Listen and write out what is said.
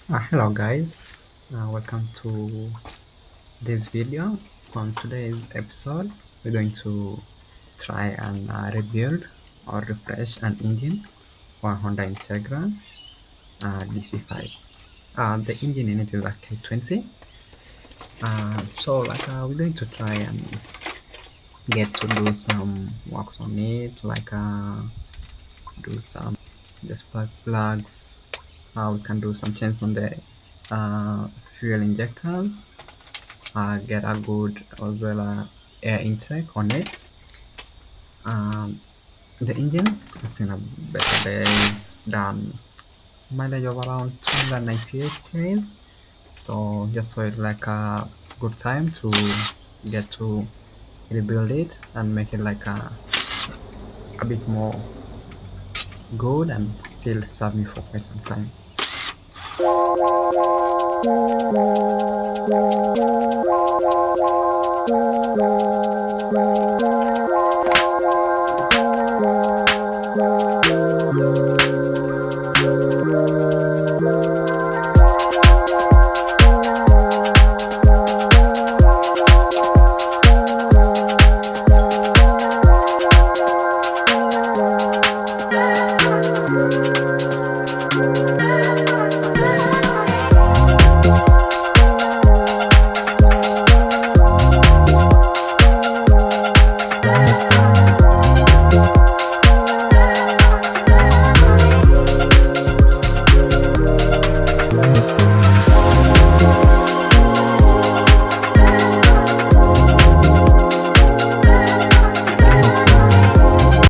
Hello guys, welcome to this video. On today's episode, we're going to try and rebuild or refresh an engine for Honda Integra DC5. The engine in it is a K20. We're going to try and get to do some works on it, do some the spark plugs. We can do some changes on the fuel injectors, get a good as well air intake on it. Um, the engine is in a better days than mileage of around 298 km. So just so it's like a good time to get to rebuild it and make it like a bit more good and still serve me for quite some time.